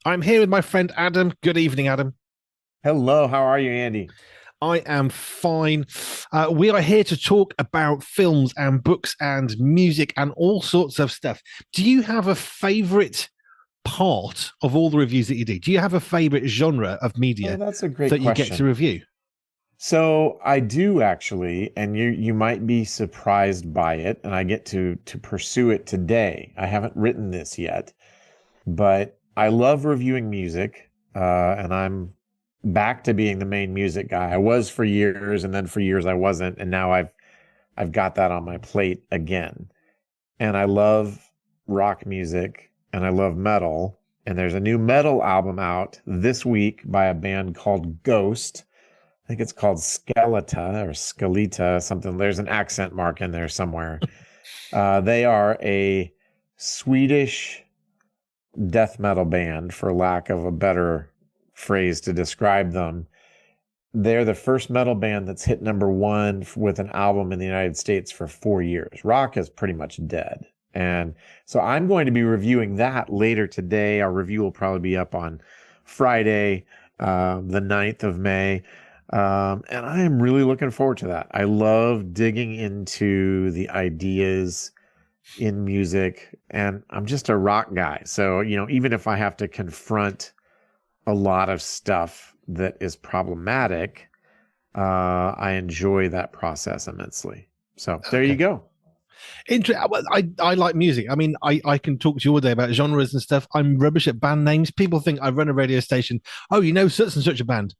I'm here with my friend Adam. Good evening, Adam. Hello, how are you, Andy? I am fine. We are here to talk about films and books and music and all sorts of stuff. Do you have a favorite part of all the reviews that you do? Do you have a favorite genre of Oh, media that's a great that you get to question. review? So I do actually, and you might be surprised by it, and I get to pursue it today. I haven't written this yet, but I love reviewing music, and I'm back to being the main music guy. I was for years, and then for years I wasn't, and now I've got that on my plate again. And I love rock music and I love metal. And there's a new metal album out this week by a band called Ghost. I think it's called Skeleta or Skeleta, something. There's an accent mark in there somewhere. They are a Swedish death metal band, for lack of a better phrase to describe them. They're the first metal band that's hit number one with an album in the United States for 4 years. Rock is pretty much dead. And so I'm going to be reviewing that later today. Our review will probably be up on Friday, the 9th of May. And I am really looking forward to that. I love digging into the ideas in music, and I'm just a rock guy. So, even if I have to confront a lot of stuff that is problematic, I enjoy that process immensely. So there you Okay. go. I like music. I mean, I can talk to you all day about genres and stuff. I'm rubbish at band names. People think I run a radio station. Oh, you know such and such a band.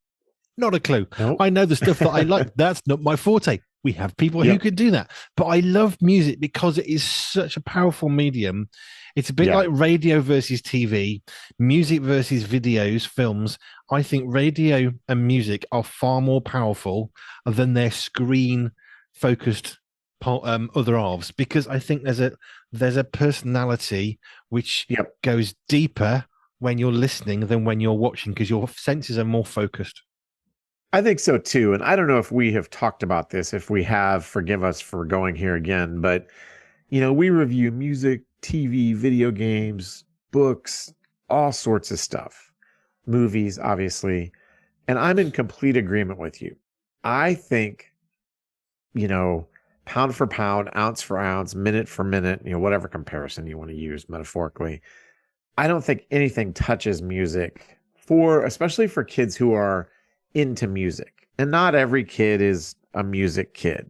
Not a clue. Nope. I know the stuff that I like. That's not my forte. We have people who Yep. can do that. But I love music because it is such a powerful medium. It's a bit Yeah. like radio versus TV, music versus videos, films. I think radio and music are far more powerful than their screen focused other halves, because I think there's a personality which Yep. goes deeper when you're listening than when you're watching, because your senses are more focused. I think so too. And I don't know if we have talked about this. If we have, forgive us for going here again. But, we review music, TV, video games, books, all sorts of stuff, movies, obviously. And I'm in complete agreement with you. I think, you know, pound for pound, ounce for ounce, minute for minute, whatever comparison you want to use metaphorically. I don't think anything touches music especially for kids who are into music. And not every kid is a music kid.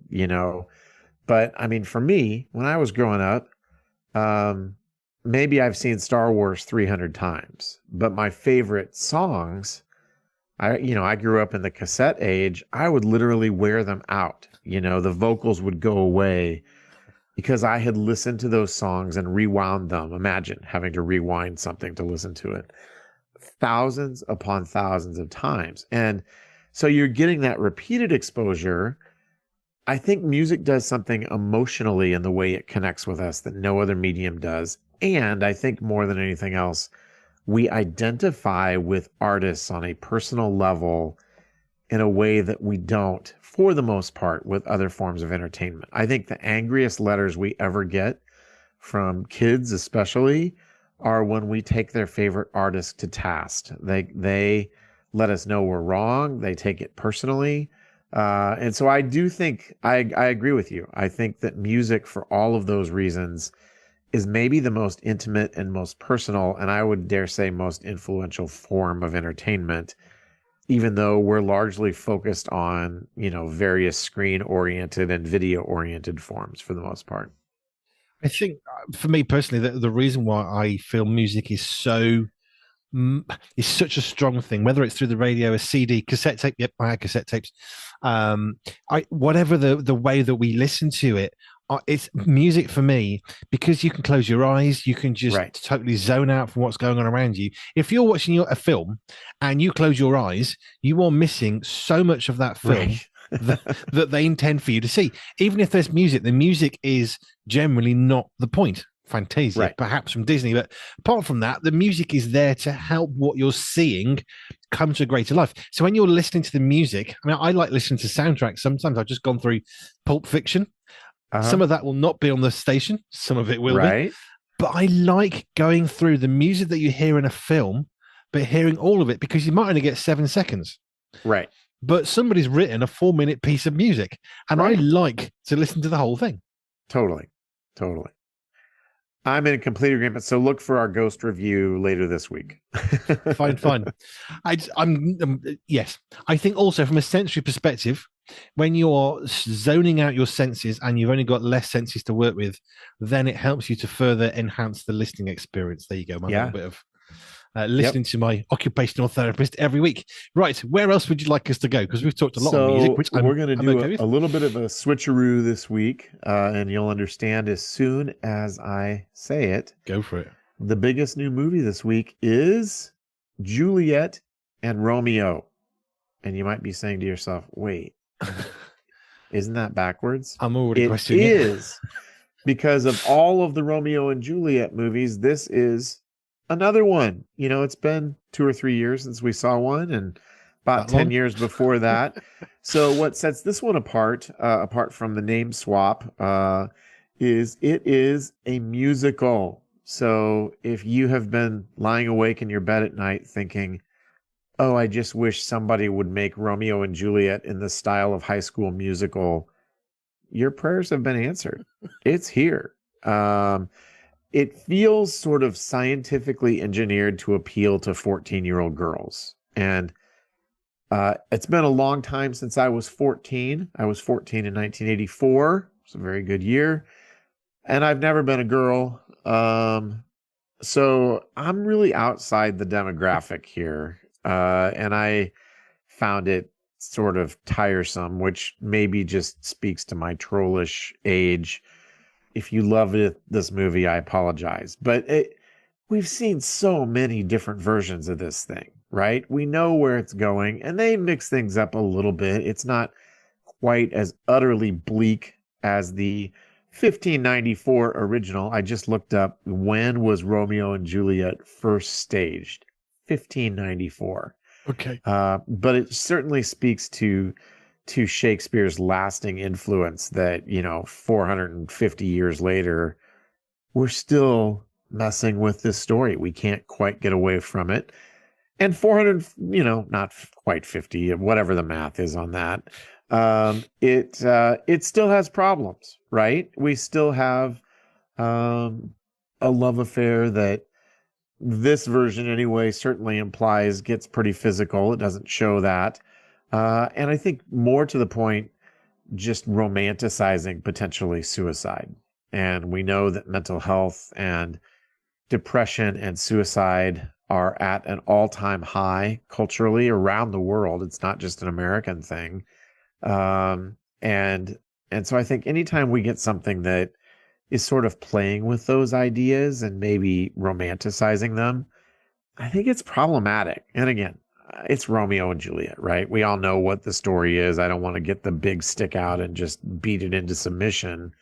But I mean, for me, when I was growing up, um, maybe I've seen Star Wars 300 times, but my favorite songs, I grew up in the cassette age. I would literally wear them out. The vocals would go away because I had listened to those songs and rewound them. Imagine having to rewind something to listen to it thousands upon thousands of times. And so you're getting that repeated exposure. I think music does something emotionally in the way it connects with us that no other medium does. And I think more than anything else, we identify with artists on a personal level in a way that we don't, for the most part, with other forms of entertainment. I think the angriest letters we ever get from kids, especially, are when we take their favorite artist to task. They let us know we're wrong. They take it personally. And so I do think I agree with you. I think that music, for all of those reasons, is maybe the most intimate and most personal, and I would dare say most influential form of entertainment, even though we're largely focused on, various screen oriented and video oriented forms for the most part. I think for me personally, the reason why I feel music is such a strong thing, whether it's through the radio, a CD, cassette tape. Yep, I had cassette tapes. I whatever the way that we listen to it, it's music for me because you can close your eyes, you can just Right. totally zone out from what's going on around you. If you're watching a film and you close your eyes, you are missing so much of that film Right. that, that they intend for you to see. Even if there's music, the music is generally not the point. Fantasia, Right. perhaps from Disney, but apart from that, the music is there to help what you're seeing come to a greater life. So when you're listening to the music, I mean, I like listening to soundtracks. Sometimes I've just gone through Pulp Fiction. Some Uh-huh. of that will not be on the station, some of it will be. Right. But I like going through the music that you hear in a film but hearing all of it, because you might only get 7 seconds, Right. but somebody's written a 4-minute piece of music, and I Right. like to listen to the whole thing. Totally. Totally. I'm in complete agreement. So look for our ghost review later this week. Fine, fine. Yes. I think also from a sensory perspective, when you're zoning out your senses and you've only got less senses to work with, then it helps you to further enhance the listening experience. There you go. My little Yeah. bit of Yep. listening to my occupational therapist every week. Right. Where else would you like us to go? Because we've talked a lot of music, So which we're going to I'm do okay with. a little bit of a switcheroo this week, and you'll understand as soon as I say it. Go for it. The biggest new movie this week is Juliet and Romeo. And you might be saying to yourself, wait, isn't that backwards? I'm already It questioning is. Because of all of the Romeo and Juliet movies, this is another one. You know, it's been 2 or 3 years since we saw one, and about that 10 long. years before that. So what sets this one apart, apart from the name swap, is it is a musical. So if you have been lying awake in your bed at night thinking, oh, I just wish somebody would make Romeo and Juliet in the style of High School Musical, your prayers have been answered. It's here. It feels sort of scientifically engineered to appeal to 14-year-old girls. And it's been a long time since I was 14. I was 14 in 1984. It's a very good year. And I've never been a girl. So I'm really outside the demographic here. And I found it sort of tiresome, which maybe just speaks to my trollish age. If you love this movie, I apologize. But we've seen so many different versions of this thing, right? We know where it's going, and they mix things up a little bit. It's not quite as utterly bleak as the 1594 original. I just looked up, when was Romeo and Juliet first staged? 1594. Okay. But it certainly speaks to Shakespeare's lasting influence that, 450 years later, we're still messing with this story. We can't quite get away from it. And 400, not quite 50, whatever the math is on that. It still has problems, right? We still have a love affair that this version anyway certainly implies gets pretty physical. It doesn't show that. And I think more to the point, just romanticizing potentially suicide. And we know that mental health and depression and suicide are at an all-time high culturally around the world. It's not just an American thing. And so I think anytime we get something that is sort of playing with those ideas and maybe romanticizing them, I think it's problematic. And again, it's Romeo and Juliet, right? We all know what the story is. I don't want to get the big stick out and just beat it into submission.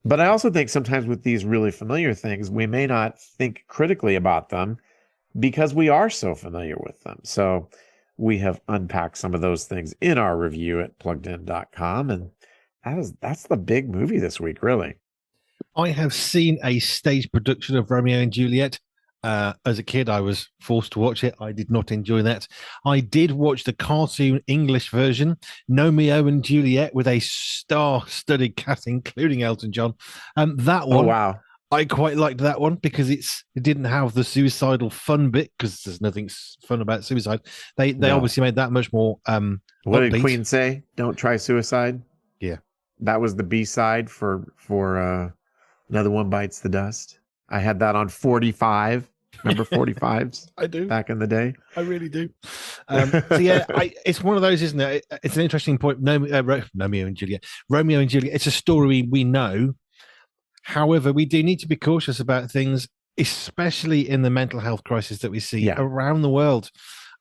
But I also think sometimes with these really familiar things, we may not think critically about them because we are so familiar with them. So we have unpacked some of those things in our review at pluggedin.com. And that's the big movie this week, really. I have seen a stage production of Romeo and Juliet. As a kid, I was forced to watch it. I did not enjoy that. I did watch the cartoon English version, Romeo and Juliet, with a star-studded cast, including Elton John. That one, Oh, wow. I quite liked that one because it didn't have the suicidal fun bit, because there's nothing fun about suicide. They obviously made that much more What upbeat. did Queen say? Don't try suicide? Yeah. That was the B-side for Another One Bites the Dust. I had that on 45. Remember 45s? I do. Back in the day. I really do. So yeah, it's one of those, isn't it? It's an interesting point. Romeo and Juliet. Romeo and Juliet. It's a story we know. However, we do need to be cautious about things, especially in the mental health crisis that we see around the world.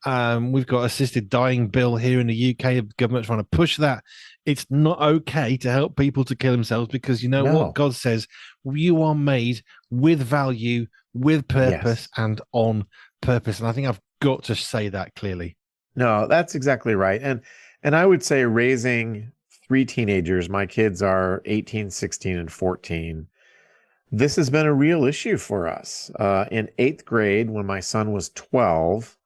We've got assisted dying bill here in the UK. The government's trying to push that. It's not okay to help people to kill themselves, because you know what God says: you are made with value, with purpose, and on purpose. And I think I've got to say that clearly. No, that's exactly right. And I would say raising 3 teenagers, my kids are 18, 16, and 14. This has been a real issue for us. In eighth grade, when my son was 12,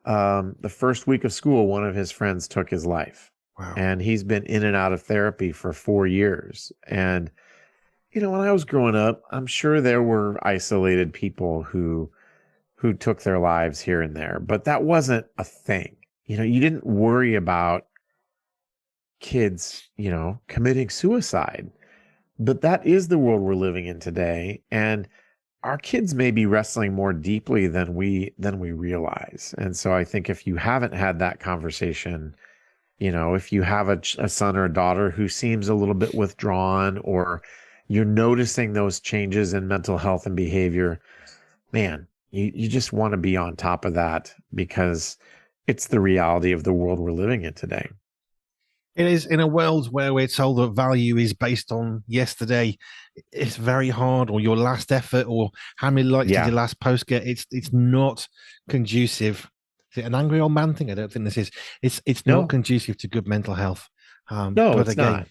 the first week of school, one of his friends took his life. Wow. And he's been in and out of therapy for 4 years. And, when I was growing up, I'm sure there were isolated people who took their lives here and there, but that wasn't a thing. You didn't worry about kids, committing suicide. But that is the world we're living in today. And our kids may be wrestling more deeply than we realize. And so I think if you haven't had that conversation, if you have a son or a daughter who seems a little bit withdrawn, or you're noticing those changes in mental health and behavior, man, you just want to be on top of that, because it's the reality of the world we're living in today. It is, in a world where we're told that value is based on yesterday. It's very hard, or your last effort, or how many likes did Yeah. your last post get. It's not conducive. Is it an angry old man thing? I don't think this is. It's not No, conducive to good mental health. no, But it's again, not.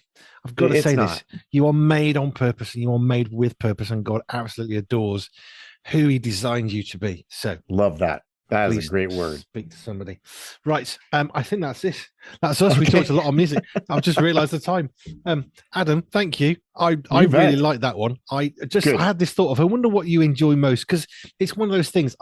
I've got to It's say not. this: you are made on purpose, and you are made with purpose, and God absolutely adores who He designed you to be. So Love that. That is a please great word. speak to somebody. Right. I think that's it. That's us. We talked Okay. a lot on music. I've just realized the time. Adam, thank you. I You really bet. like that one. I Good. had this thought of, I wonder what you enjoy most, because it's one of those things.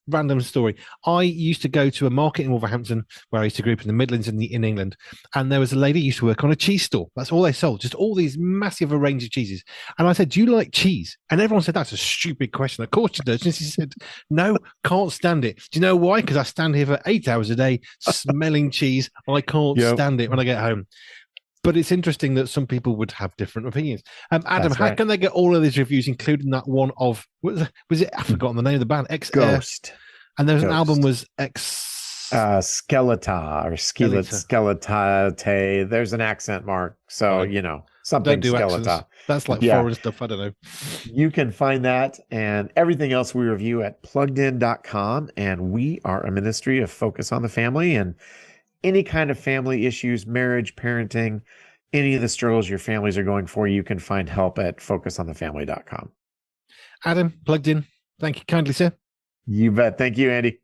Random story. I used to go to a market in Wolverhampton, where I used to group in the Midlands in England, and there was a lady who used to work on a cheese store. That's all they sold, just all these massive range of cheeses. And I said, "Do you like cheese?" And everyone said, "That's a stupid question." Of course she does. And she said, "No, can't stand it." Do you know why? Because I stand here for 8 hours a day smelling cheese. I can't Yep. stand it when I get home. But it's interesting that some people would have different opinions. Adam, That's how right. can they get all of these reviews, including that one of was it? I've forgotten the name of the band. X Ghost. and there was an album Ghost. was X Skeleta or Skeletor. skeletate. There's an accent mark. So, Fine. Don't something do accents. skeleta. That's like Yeah. foreign stuff. I don't know. You can find that and everything else we review at pluggedin.com. And we are a ministry of Focus on the Family, and any kind of family issues, marriage, parenting, any of the struggles your families are going for, you can find help at focusonthefamily.com. Adam, plugged in. Thank you kindly, sir. You bet. Thank you, Andy.